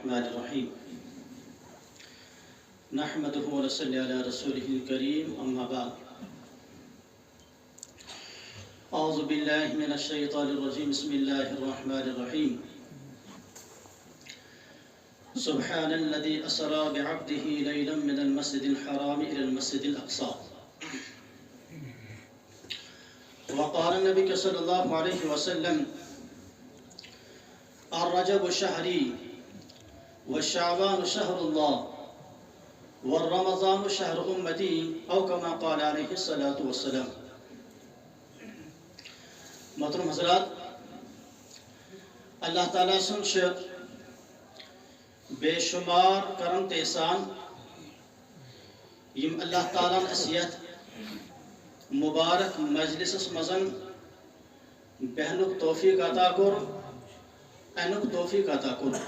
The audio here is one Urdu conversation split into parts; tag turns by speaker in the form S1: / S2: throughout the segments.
S1: الرحمن الرحيم نحمده ونصلي على رسوله الكريم أما بعد أعوذ بالله من الشيطان الرجيم بسم الله الرحمن الرحيم سبحان الذي أسرى بعبده ليلا من المسجد الحرام إلى المسجد الأقصى وقال النبي صلى الله عليه وسلم الرجب شهري والشعبان شهر الله والرمضان شهر أمتي أو كما قال عليه الصلاة والسلام. محترم حضرات، اللہ تعالیٰ سن بے شمار کرم تحسان یم اللہ تعالیٰ اسیت مبارک مجلس مزن بہنک توفیق عطا کر اینک توفیق عطا کر.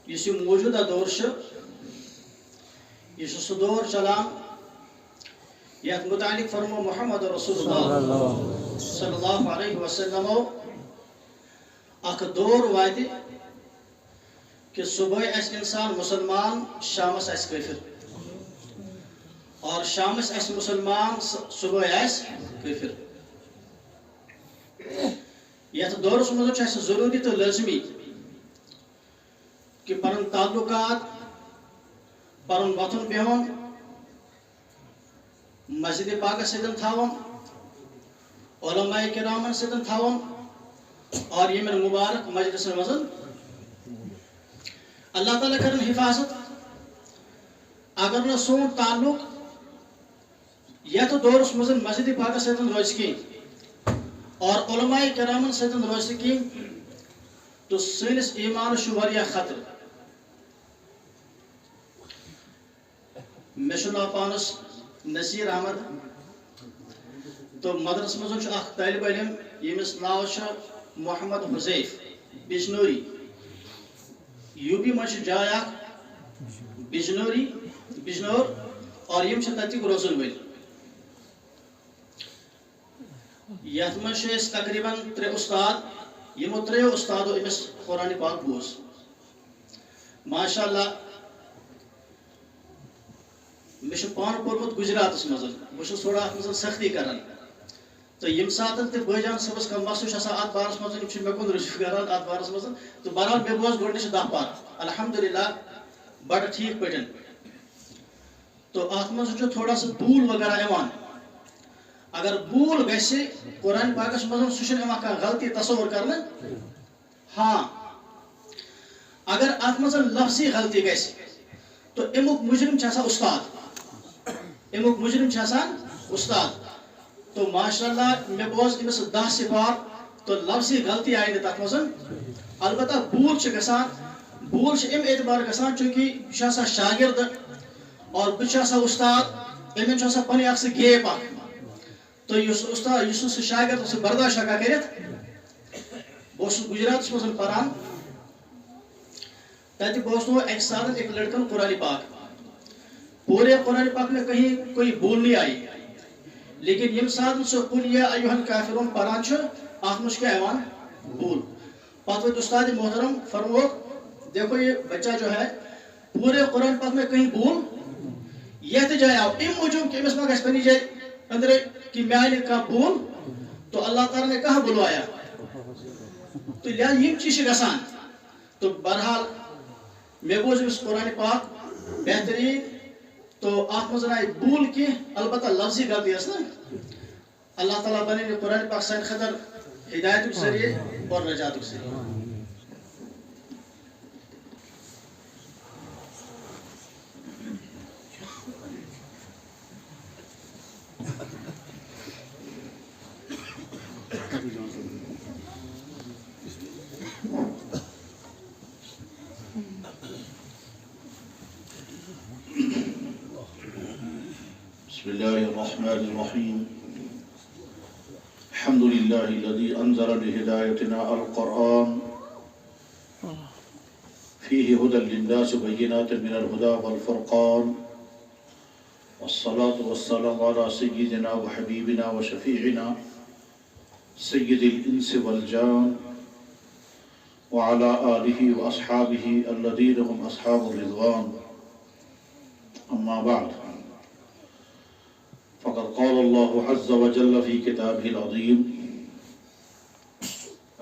S1: یہ موجودہ دور یہ سہ دور چلان یت متعلق فرمو محمد رسول اللہ صلی اللہ علیہ وسلم اخ دور وات کہ صبح اس انسان مسلمان شامس اس کافر اور شامس اس مسلمان صبح اس کافر. یت دورس مز ضروری تو لازمی کہ پن تعلقات پن وتھن بہن مسجد پاک ستن تھاون علماء کرامن ستن تھاون اور یمن مبارک مجلس مزن اللہ تعالیٰ کرن حفاظت. اگر نہ سون تعلق یت دورس مزن مسجد پاک ستن روز کی اور علماء کرامن ستن روز کی تو سنس ایمان واریاہ خطر. مے ناو پانس نصیر احمد تو مدرس مز طالب علم یمس ناو محمد حذیف بجنوری یو پی مجھ جائے بجنور اور یم تتک روزن ول. یت مجھ تقریباً 3 استاد یمو 3 استادو امس قرآن پاک بوز ماشاء اللہ. مے پان پورمت گجرات مز بہت تھوڑا ات مز سختی کران تو یم سات بھائی جان صبس کم مسو ات بارس مز مے کن رجوع کران ات بارس مز تو بہرحال مے بوز گۄڈنِچ 10 پار الحمدللہ بڑا ٹھیک پٹن. تو ات مز تھوڑا سا بھول وغیرہ یوان. اگر بھول گژھِ قرآن پاکس مز سہ یوان کانٛہہ غلطی تصور کرنے. ہاں اگر ات مز لفظی غلطی گژھِ تو امیُک مجرم چھُ آسان استاد امیُک مجرم چھُ آسان استاد. تو ماشاء اللہ مے بوز امس 10 سپار تو لفظی غلطی آئی نہ تک مز البتہ بھول گژھان. بھول ام اعتبار گژھان چونکہ یہ آسان شاگرد اور بہٕ چھُس آسان استاد امن چھُ آسان پنٕنۍ اکھ سُہ گیپ اکھ تو یُس استاد یُس سُہ شاگرد سُہ برداشت ہٮ۪کان کٔرِتھ. بہٕ اوسُس گجراتس مز پران تتہِ بوزنو اکہِ ساتہٕ ایک لڑکن قرآن پاک پورے قرآن پاک میں کہیں کوئی بھول نہیں آئی لیکن یم سات سہ قل یا ایھا الکافرون پران ات مجھ کیا ایوان بھول. پتہ ووت استاد محترم فرمو دیکھو یہ بچہ جو ہے پورے قرآن پاک میں کہیں بھول یہ جائے آو ام موجود کہ امس ما گژھِ پننہِ جائے اندر کہ مے آیہِ کانٛہہ بھول تو اللہ تعالیٰ نے کہاں بلوایا تو لہٰذا یم چیز گژھان. تو بہرحال مے بوز امس قرآن پاک بہترین تو ات مز آئی بھول کی البتہ لفظی غلطی نا. اللہ تعالیٰ بنے قرآن پاک سان خطر ہدایت ذریعے اور نجات ذریعے.
S2: بسم الله الرحمن الرحيم. الحمد لله الذي أنزل بهدايتنا القرآن فيه هدى للناس بينات من الهدى والفرقان والصلاة والسلام على سيدنا وحبيبنا وشفيعنا سيد الإنس والجان وعلى آله وأصحابه الذين هم أصحاب الرضوان أما بعد فقد قال الله عز وجل في كتابه العظيم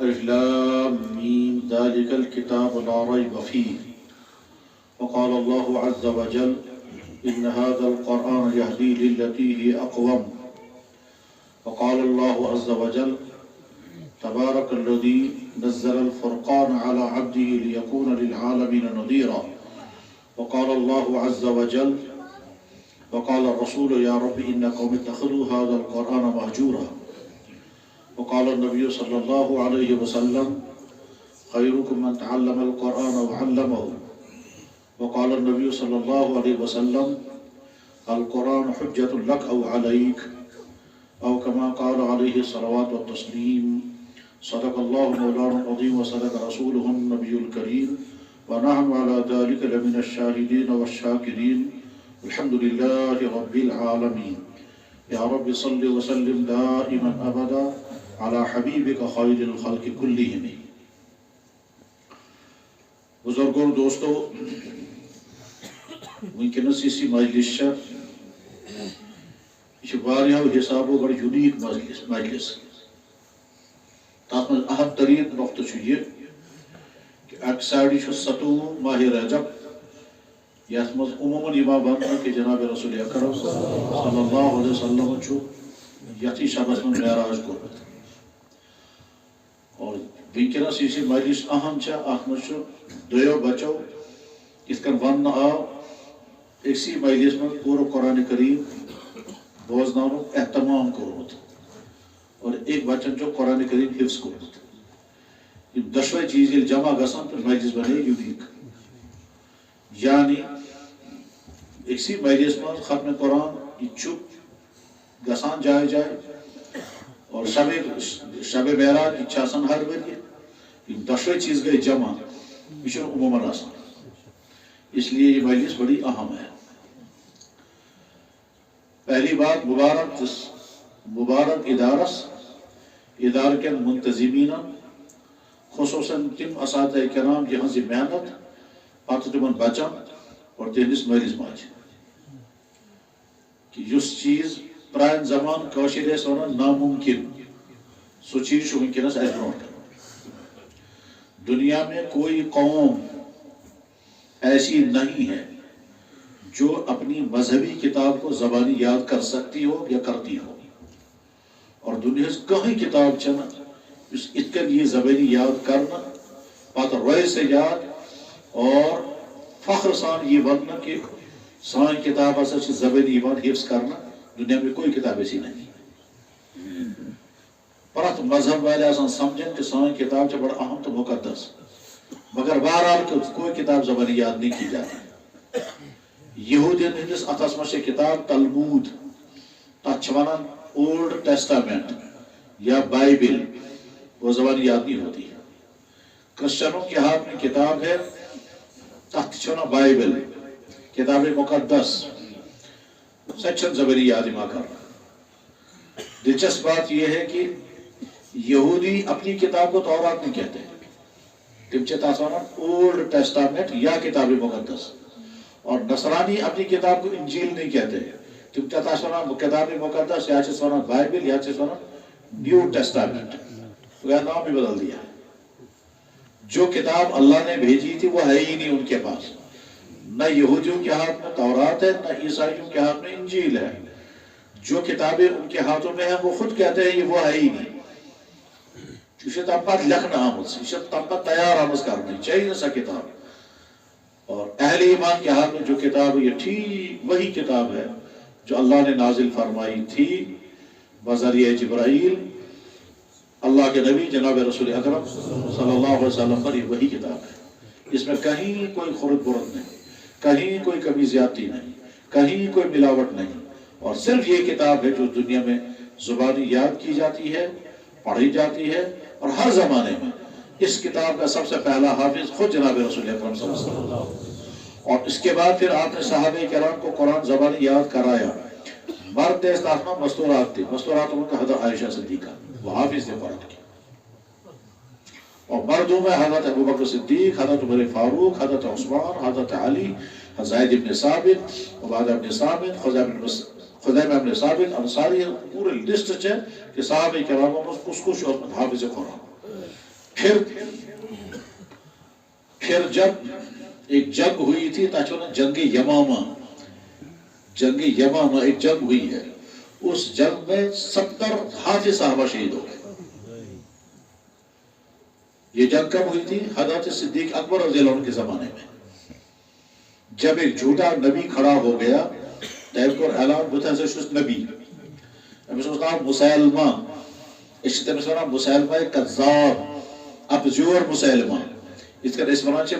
S2: ألف لام ميم ذلك الكتاب لا ريب فيه وقال الله عز وجل إن هذا القرآن يهدي للتي هي أقوم وقال الله عز وجل تبارك الذي نزل الفرقان على عبده ليكون للعالمين نذيرا وقال الله عز وجل وقال الرسول يا رب إن قوم اتخذوا هذا القرآن مهجورا وقال النبي صلى الله عليه وسلم خيركم من تعلم القرآن وعلمه وقال النبي صلى الله عليه وسلم القرآن حجة لك أو عليك أو كما قال عليه الصلوات والتسليم صدق الله مولانا العظيم وصدق رسوله النبي الكريم ونحن على ذلك لمن الشاهدين والشاكرين الحمد لله رب العالمين يا رب صل وسلم دائما أبدا على حبيبك خير الخلق كلهم. بزرگوں دوستو ونکس یہ مجلس یہ حسابوں بڑا یونیک مجلس تک من اہم ترین نقطہ یہ کہ اک سائڈ 27 ماہ رجب یس مز عموماً یوان وننہٕ کہ جناب رسول اکرم صلی اللہ علیہ وسلم یتھی شبس من معراج کورمت اور ونکس یہ مجلس اہم ات مز دو بچو یت کن ون آو اکسی مجلس من پورا قرآن کریم بوزنانک اہتمام کورمت اور ایک بچن جو قرآن کریم حفظ کورمت یہ دشوے چیز یل جمع گژھان تو مجلس بنے یونیک یعنی اکسی مجلس من ختم قرآن یہ گژھان جائے جائے اور شب معراج یہ ہر ورۍ یہ دشوے چیز گئی جمع یہ عموماً آسان اس لیے یہ مجلس بڑی اہم ہے. پہلی بات مبارک ادارہ کے منتظمین خصوصاً تم اساتذہ کرام جہاں محنت پتہ تمن بچن اور تہندس مالس ماج کہ اس چیز پران زمان کاشر ونان ناممکن سو چیز ونکس اس برو دنیا میں کوئی قوم ایسی نہیں ہے جو اپنی مذہبی کتاب کو زبانی یاد کر سکتی ہو یا کرتی ہو اور دنیا کہیں کتاب چنا اتکن یہ زبانی یاد کرنا پتہ روئے سے یاد اور فخر سان یہ وننا کہ سان کتاب ہسا زبانی یوان حفظ کرنا دنیا میں کوئی کتاب ایسی نہیں. پرت مذہب والے آسان سمجھن کہ سان کتاب بڑا اہم تو مقدس مگر بہرحال کوئی کتاب زبانی یاد نہیں کی جاتی. یہودین ہندس اتھس مز کتاب تلمود تک ونان اولڈ ٹیسٹامنٹ یا بائبل وہ زبان یاد نہیں ہوتی. کرسچنوں کے ہاتھ میں کتاب ہے تک ونان بائبل کتاب مقدس سچن زبانی یاد ما کرنا. دلچسپ بات یہ ہے کہ یہودی اپنی کتاب کو تورات نہیں کہتے تم اولڈ ٹیسٹامنٹ یا کتاب مقدس اور نصرانی اپنی کتاب کو انجیل نہیں کہتے تم کتاب مقدس یا بائبل یا نیو ٹیسٹامنٹ نام بھی بدل دیا. جو کتاب اللہ نے بھیجی تھی وہ ہے ہی نہیں ان کے پاس. نہ یہودیوں کے ہاتھ میں تورات ہے نہ عیسائیوں کے ہاتھ میں انجیل ہے. جو کتابیں ان کے ہاتھوں میں ہیں وہ خود کہتے ہیں یہ وہ ہے ہی نہیں. یہ تم پہ لکھنا آمت یہ تم پہ تیار آمت کرنا چاہیے سا کتاب. اور اہل ایمان کے ہاتھ میں جو کتاب ہے یہ ٹھیک وہی کتاب ہے جو اللہ نے نازل فرمائی تھی بذریعہ جبرائیل اللہ کے نبی جناب رسول اکرم صلی اللہ علیہ وسلم پر. یہ وہی کتاب ہے. اس میں کہیں کوئی خرد برد نہیں, کہیں کوئی کمی زیادتی نہیں, کہیں کوئی ملاوٹ نہیں. اور صرف یہ کتاب ہے جو دنیا میں زبانی یاد کی جاتی ہے, پڑھی جاتی ہے. اور ہر زمانے میں اس کتاب کا سب سے پہلا حافظ خود جناب رسول اکرم صلی اللہ علیہ وسلم. اور اس کے بعد پھر آپ نے صحابہ کرام کو قرآن زبانی یاد کرایا. مرد استعمال مستورات تھے, مستورات ان کا حضرت عائشہ صدیقہ وہ حافظ نے قرآن کی. اور مردوں میں حضرت ابوبکر صدیق، حضرت عمر فاروق، حضرت عثمان، حضرت علی، زید بن ثابت، عبادہ بن ثابت، خزیمہ بن ثابت انصاری، پورے لسٹ ہے کہ صحابہ کراموں میں کس کچھ حافظ قرآن۔ پھر جب ایک جنگ ہوئی تھی تاچونا جنگ یمامہ، جنگ یمامہ ایک جنگ ہوئی ہے، اس جنگ میں 70 حافظ صحابہ شہید ہو گئے۔ یہ جنگ کب ہوئی تھی؟ حضرت صدیق اکبر رضی اللہ عنہ کے زمانے میں، جب ایک جھوٹا نبی کھڑا ہو گیا تیب کو اعلان بتا سے شست نبی امس نام مسلمہ، اس تمس ونان مسلمہ کذاب، اپزیور مسلمہ، اس کا اس ونان چھے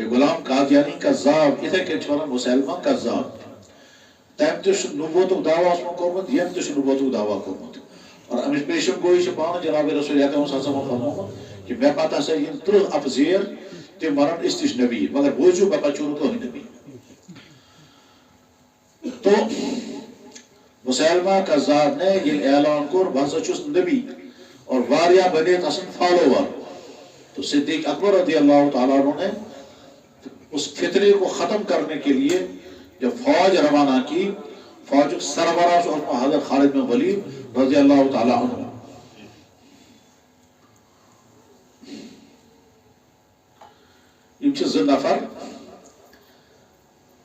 S2: غلام قادیانی کذاب، اتھے کہ ونان مسلمہ کذاب۔ تیم تش نبوتو دعویٰ اس میں کرمت، یم تش نبوتو دعویٰ کرمت، اور امس پیشم گوئی سے پانا جناب رسول اکرم صلی اللہ علیہ وسلم کہ میں پاتا سے یہ 3 افزیر تے مرن استش نبی، مگر بوجھو بپا چورو تو ہی نبی۔ تو مسلمہ کذاب نے یہ اعلان کر بہت چوس نبی اور واریا بنے تسن فالوور۔ تو صدیق اکبر رضی اللہ تعالیٰ عنہ نے اس فتنے کو ختم کرنے کے لیے جب فوج روانہ کی، فوج سربراہ حضرت خالد بن ولید رضی اللہ تعالیٰ عنہ، یہ چھ 2 نفر،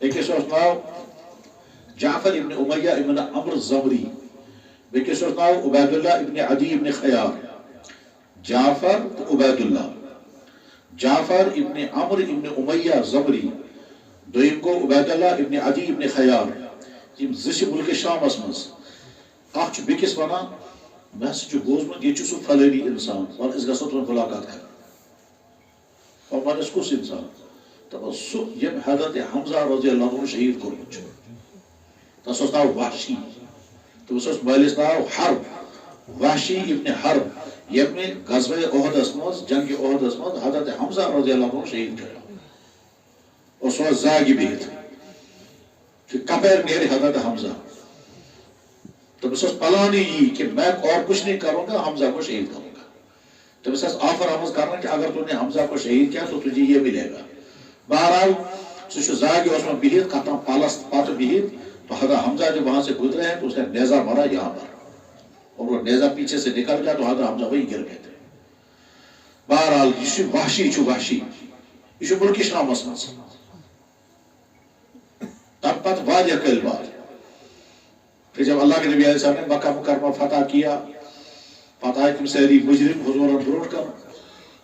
S2: ایک اس ناو جعفر ابن امیہ ابن عمر الزمری، ایک اس ناو عبید اللہ ابن عدی ابن خیار، جعفر عبید اللہ، جعفر ابن عمر ابن امیہ زمری، دویم کو عبید اللہ ابن عدی ابن خیار، یہ زش ملک شام اسمز، اخ چھ بکس ونا میں سے بوزمت یہ سو فلانی انسان اور اس گھسو تم ملاقات کر اور من اس کس انسان تب سو یم حضرت حمزہ رضی اللہ عنہ شہید کرمت چھو تس اس ناو وحشی، تو اس مالس ناو حرب، وحشی ابن حرب، یم میں غزوہ احد اسمز، جنگ احد اسمز حضرت حمزہ رضی اللہ عنہ شہید کرا، اور سو زاگی بیت کہ کپیر نیرے حضرت حمزہ، تو بس پلانی یہ کہ میں اور کچھ نہیں کروں گا، حمزہ کو شہید کروں گا۔ تو بس آفر آمز کرنا کہ اگر تو نے حمزہ کو شہید کیا تو تجھے یہ ملے گا۔ بہرحال سو زاگی اس میں بیہت ختم پالست پات بیہت، تو حضرت حمزہ جب وہاں سے گزرے ہیں تو اس نے نیزہ مارا یہاں پر، اور وہ نیزہ پیچھے سے نکل گیا تو حضرت حمزہ وہی گر گئے تھے۔ بہرحال یہ وحشی چھو وحشی، یہ ملکش نام اسمس، تب پت واجہ کل بار پھر جب اللہ کے نبی علیہ السلام نے مکہ مکرمہ فتح کیا، پتہ ہے تم سہری مجرم حضورت بروٹ کر،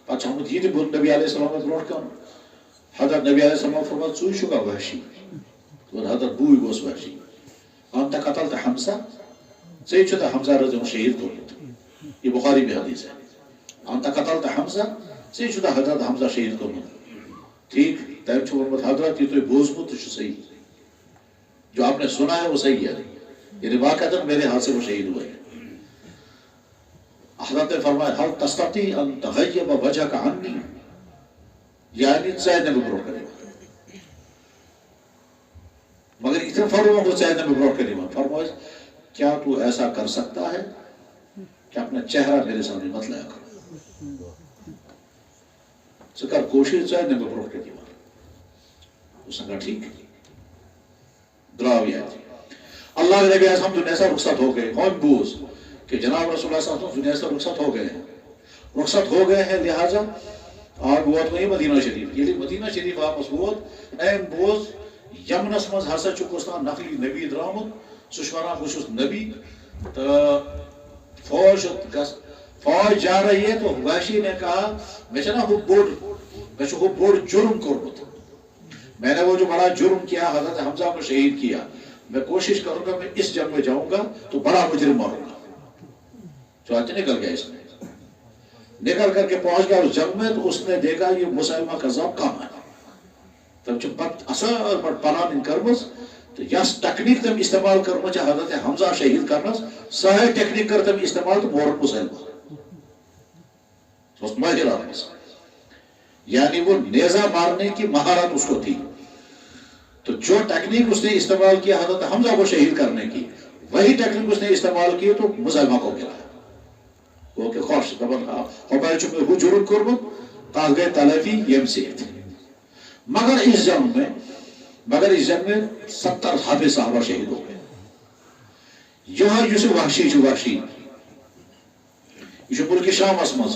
S2: پتہ ہم یہ نبی علیہ السلام بروٹ کر، حضرت نبی علیہ السلام فرمات سوئی شکا وحشی، تو حضرت بوئی گوس وحشی، انتا قتلت حمزہ، صحیح چھتا حمزہ رضی اللہ شہید کرنے، یہ بخاری میں حدیث ہے، انتا قتلت حمزہ، صحیح چھتا حضرت حمزہ شہید کرنے، ٹھیک، تیب چھو فرمات حضرت یہ تو بوزمت تو صحیح، جو آپ نے سنا ہے وہ صحیح ہے، یعنی واقعاً میرے ہاتھ سے وہ شہید ہوئے۔ حضرت نے فرمایا حل تستطیع ان تغیب وجہک عنی، یعنی زید نے بروٹ کرے مگر اتنا فرمایا وہ زید نے بروٹ کرے فرمایا کیا تو ایسا کر سکتا ہے کہ اپنا چہرہ میرے سامنے مت لیا کرو، سکر کوشش زید نے بروٹ کرے اس نے کہا ٹھیک دراوی آئی اللہ کے نبی ہم دنیا سے رخصت ہو گئے، کون بوز کہ جناب رسول اللہ صلی اللہ علیہ وسلم دنیا سے رخصت ہو گئے ہیں، رخصت ہو گئے ہیں، لہٰذا اور بوت وہی مدینہ شریف، یہ مدینہ شریف واپس بوت ایم بوز یمنس مز ہسا چکوستان نقلی نبی درامت سشورا بشس نبی تو فوج جا رہی ہے تو وحشی نے کہا میں چنا وہ بوڑ جرم کرمت، میں نے وہ جو بڑا جرم کیا حضرت حمزہ کو شہید کیا، میں کوشش کروں گا میں اس جنگ میں جاؤں گا تو بڑا مجرم ماروں گا، چوانچہ نکل گیا اس میں، نکل کر کے پہنچ گیا اس جنگ میں تو اس نے دیکھا یہ مسلمہ کذاب کام ہے، تب چھ پت اثر پر پلان کرمس تو یس ٹیکنیک تم استعمال کرمس چاہ حضرت حمزہ شہید کرنس سہی ٹیکنیک کر تم استعمال تو مورد مسلمہ اس ماہر آرمس، یعنی وہ نیزہ مارنے کی مہارت اس کو تھی، تو جو ٹیکنیک اس نے استعمال کیا حضرت حمزہ کو شہید کرنے کی وہی ٹیکنیک اس نے استعمال کی تو مسلمہ کو ملا، وہ کہ خوش دپان ہوبائی چھ ہو جرم کورمت تاس گئی تلفی یم سیت مگر اس جنگ میں 70 حافظ صحابہ شہید ہو گئے یہ وحشی یہ ملک شامس مز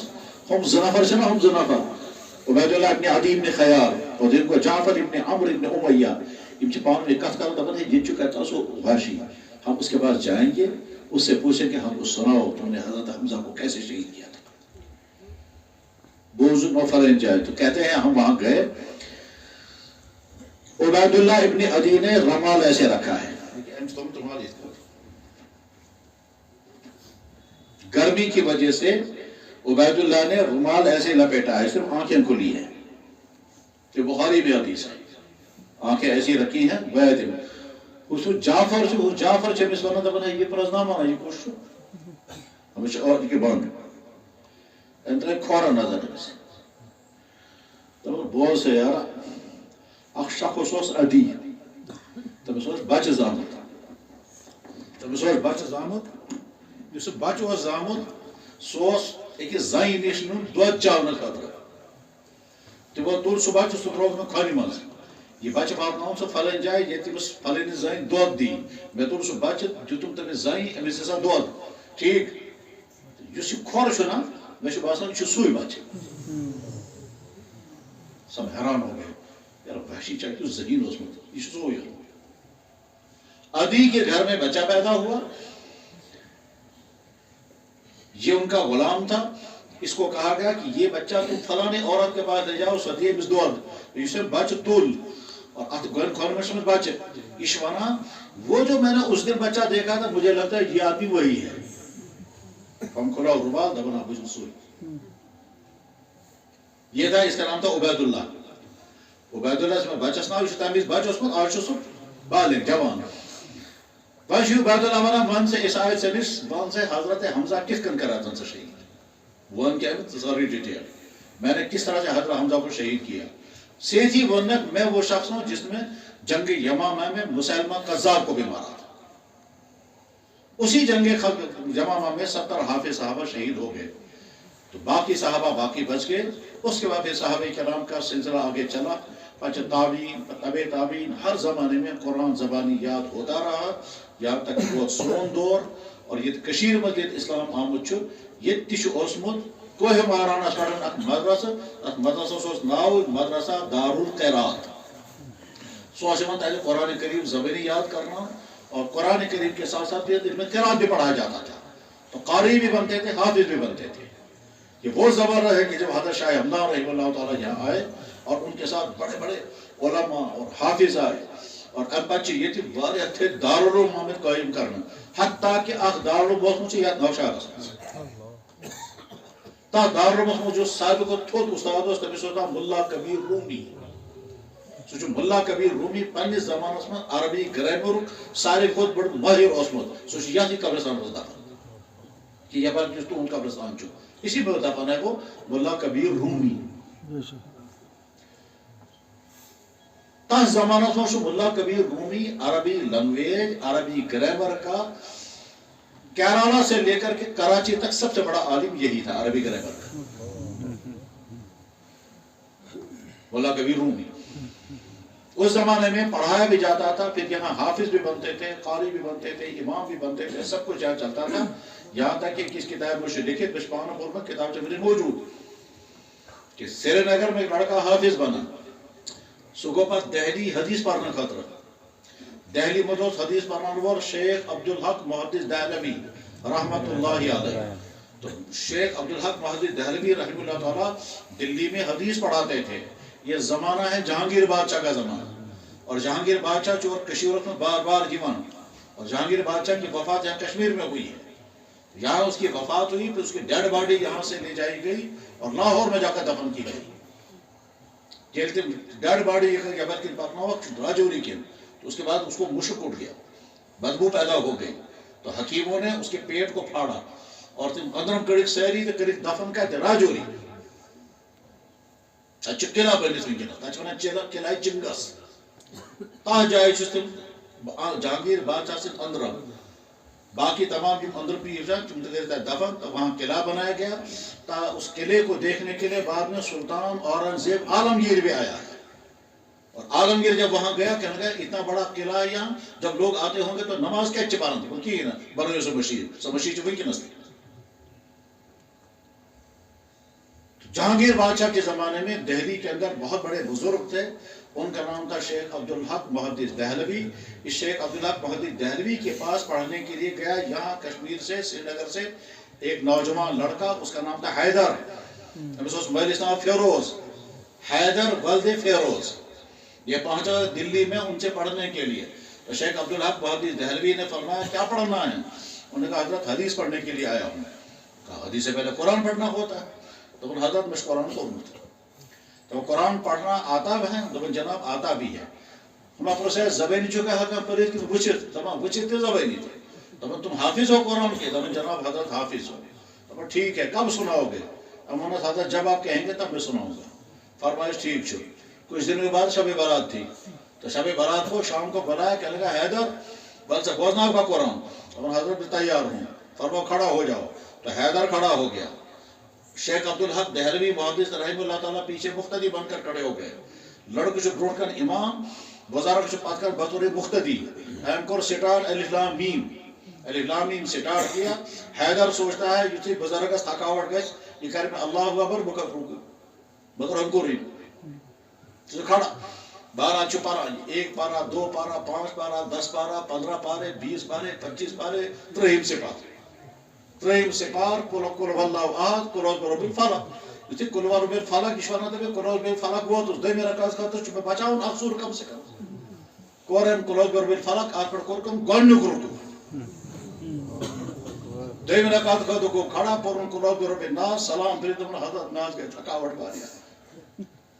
S2: ہم زنفر چھنا ہم زنفر عبید اللہ ابن عدی ابن خیار اور دن کو جعفر ابن عمر ابن امیہ یم پانوں میں کت کرتا ہے یہ کہتا سو وحشی ہم اس کے پاس جائیں گے اس سے پوچھیں کہ ہم کو سناؤ تم نے حضرت حمزہ کو کیسے شہید کیا تھا بوز نوفل جائے تو کہتے ہیں ہم وہاں گئے عبید اللہ ابن عدی نے رمال ایسے رکھا ہے گرمی کی وجہ سے عبید اللہ نے رومال ایسے لپیٹا ہے صرف آنکھیں کھلی ہیں جو بخاری میں حدیث ہے آنکھیں ایسی رکھی ہیں بیعت اس جعفر چمس ونان دپان یہ پرزنامان یہ کچھ ہمیشہ اور کے بند اندر کھورا نظر دپان بوز سے یار اخ شخص عدی تمس بچہ زامت اس بچہ زامت سوس ایک زائن نش دود چاون خاطر تمو تور سہ بچہ سہ تروک میں کھانہ مز یہ بچہ واتناؤن سہ پھلن جائے یہ تمس پھلن زائن دود دی میں تور سہ بچہ دتم تمس زائن امس ہسا دود ٹھیک اس یہ کھور نا مے باسان یہ سوئی بچہ سب حیران ہو گئے یار وحشی چاہیے تو ذہین اوسمت یہ سوئی عدی کے گھر میں بچہ پیدا ہوا یہ ان کا غلام تھا اس کو کہا گیا کہ یہ بچہ تم فلانے عورت کے پاس لے جاؤ سدیے امس دود اسے بچہ تل اور ات گن کھول میں سمجھ بچہ یہ ونان وہ جو میں نے اس دن بچہ دیکھا تھا مجھے لگتا ہے یہ آدمی وہی ہے ہم کھولا روبال دبنا بجن سوئی یہ تھا اس کا نام تھا عبید اللہ سے بچس ناو یہ تمیز بچہ اوسمت آج سہ بالغ جوان وش عبید اللہ ونان ون سے اس آیت سے ون سے حضرت حمزہ کس کن کرا تن سے شہید ون کیا ساری ڈیٹیل میں نے کس طرح سے حضرت حمزہ کو شہید کیا سیدھی ونک میں وہ شخص ہوں جس نے جنگ یمامہ میں مسلمہ قذاب کو بھی مارا تھا اسی جنگ یمامہ میں 70 حافظ صحابہ شہید ہو گئے تو باقی صحابہ باقی بچ گئے اس کے بعد صحابہ کرام کا سلسلہ آگے چلا پچھے تابعین تبع تابعین ہر زمانے میں قرآن زبانی یاد ہوتا رہا یہاں تک بہت سون دور اور یہ کشیر میں اسلام آمد یہ اوسمت کوہ مہارانا پڑھن اک مدرسہ سوس ناو مدرسہ دار القرات سو تھے قرآن کریم زبانی یاد کرنا اور قرآن کریم کے ساتھ ساتھ ان میں قرات بھی پڑھایا جاتا تھا تو قاری بھی بنتے تھے حافظ بھی بنتے تھے یہ وہ زبر ہے کہ جب حضرت شاہ ہمدان رحمہ اللہ تعالیٰ یہاں آئے اور ان کے ساتھ بڑے بڑے علماء اور حافظ آئے اور اب بچے یہ تھے واریاہ تھے دارالعلوم آمد قائم کرنا حتیٰ کہ اخ دارالعلوم اوسمت یا نوشہر تا دارالعلوم جو سابق کو تھوت استاد اس تمس ہوتا ملا کبیر رومی سو ملا کبیر رومی پنس زمانس میں عربی گرامر سارے کھت بڑ ماہر اوسمت سو یہ قبرستان مز دفن کہ یہ بار کس تو ان قبرستان چھو اسی میں دفن ہے وہ ملا کبیر رومی تاس زمانہ میں ملا کبیر رومی عربی لینگویج عربی گرامر کا کیرالا سے لے کر کے کراچی تک سب سے بڑا عالم یہی تھا عربی گرامر کا ملا کبیر رومی اس زمانے میں پڑھایا بھی جاتا تھا پھر یہاں حافظ بھی بنتے تھے قاری بھی بنتے تھے امام بھی بنتے تھے سب کچھ یہاں چلتا تھا یہاں تک کہ کس کتاب میں لکھت بشپانہ پور میں کتاب چمری موجود کہ سری نگر میں ایک لڑکا حافظ بنا سگو پر دہلی حدیث پڑھنا خطر دہلی مدوس حدیث پڑھنا وال شیخ عبدالحق محدث دہلوی رحمت اللہ علیہ تو شیخ عبدالحق محدث دہلوی رحمہ اللہ تعالیٰ دلی میں حدیث پڑھاتے تھے یہ زمانہ ہے جہانگیر بادشاہ کا زمانہ اور جہانگیر بادشاہ چور کشیورت میں بار بار جیوان اور جہانگیر بادشاہ کی وفات یہاں کشمیر میں ہوئی ہے یہاں اس کی وفات ہوئی پھر اس کی ڈیڈ باڈی یہاں سے لے جائی گئی اور لاہور میں جا کر دفن کی گئی ڈیڈ باڈی راجوری کی تو اس کے بعد اس کو مشک اٹھ گیا بدبو پیدا ہو گئی تو حکیموں نے اس کے پیٹ کو پھاڑا اور اندرم کڑک سیری تو کڑک دفن کہتے راجوری قلعہ بنس ونکس تک قلعہ چنگس تس جائے تم جہانگیر بادشاہ سن اندرم باقی تمام جو اندر پیشن تم دفن تو وہاں قلعہ بنایا گیا تا اس قلعے کو دیکھنے کے لیے بعد میں سلطان اورنگزیب عالمگیر بھی آیا. اور عالمگیر جب وہاں گیا کہنے لگا اتنا بڑا قلعہ یہاں جب لوگ آتے ہوں گے تو نماز کیا پڑھتے وہ کی نا بنو سو بشیر ونکس. جہانگیر بادشاہ کے زمانے میں دہلی کے اندر بہت بڑے بزرگ تھے. ان کا نام تھا شیخ عبدالحق محدث دہلوی. اس شیخ عبدالحق محدث دہلوی کے پاس پڑھنے کے لیے گیا یہاں کشمیر سے سری نگر سے ایک نوجوان لڑکا, اس کا نام تھا حیدر. نام فیروز حیدر ولد فیروز. یہ پہنچا دلی میں ان سے پڑھنے کے لیے. تو شیخ عبدالحق محدث دہلوی نے فرمایا کیا پڑھنا ہے؟ انہوں نے کہا حضرت حدیث پڑھنے کے لیے آیا ہوں. کہا حدیث سے پہلے قرآن پڑھنا ہوتا ہے. تو حضرت میں قرآن پڑھوں. تو قرآن پڑھنا آتا بھی ہے؟ تو جناب آتا بھی ہے. ہم پرسے زبانی چکا ہے پڑھت کہ وچت وچت تھے زبانی تھے. تو تم حافظ ہو قرآن کے؟ تو جناب حضرت حافظ ہو. تو ٹھیک ہے کب سناؤ گے؟ امانت حضرت جب آپ کہیں گے تب میں سناؤں گا. فرمائش ٹھیک چھو. کچھ دن کے بعد شب برات تھی. تو شب برات کو شام کو بلایا کہنے لگا حیدر بل سے بوزنا ہوگا قرآن. تو حضرت بھی تیار ہوں. فرماؤ کھڑا ہو جاؤ. تو حیدر کھڑا ہو گیا. شیخ عبدالحق دہلوی محدث رحمہ اللہ تعالیٰ پیچھے مقتدی بن کر کھڑے ہو گئے. لڑکے جو برونٹ کر امام بزرگ جو پات کر بطور مقتدی ہم کو سٹارٹ الف لام میم سٹارٹ کیا. حیدر سوچتا ہے یہ بزرگ تھکاوٹ گھس یہ کر میں اللہ اکبر بطور ہم کو کھڑا 12 چپارا 1 پارا 2 پارا 5 پارا 10 پارا 15 پارے 20 پارے 25 پارے ترہیم سے پار ترہیم سے پار کل واللہ احد کل رب الفلق. یہ کل رب الفلق اشوار نہ کل رب الفلق وہ تو دے میرا کاز خاطر چھ بچاؤ افسور کم سے کم کورن کل رب الفلق آپ پر کور کم گن کرو دے میرا کاز خاطر کو کھڑا پرن کل رب الناس سلام پھر تم حضرت ناز کے تھکاوٹ باریا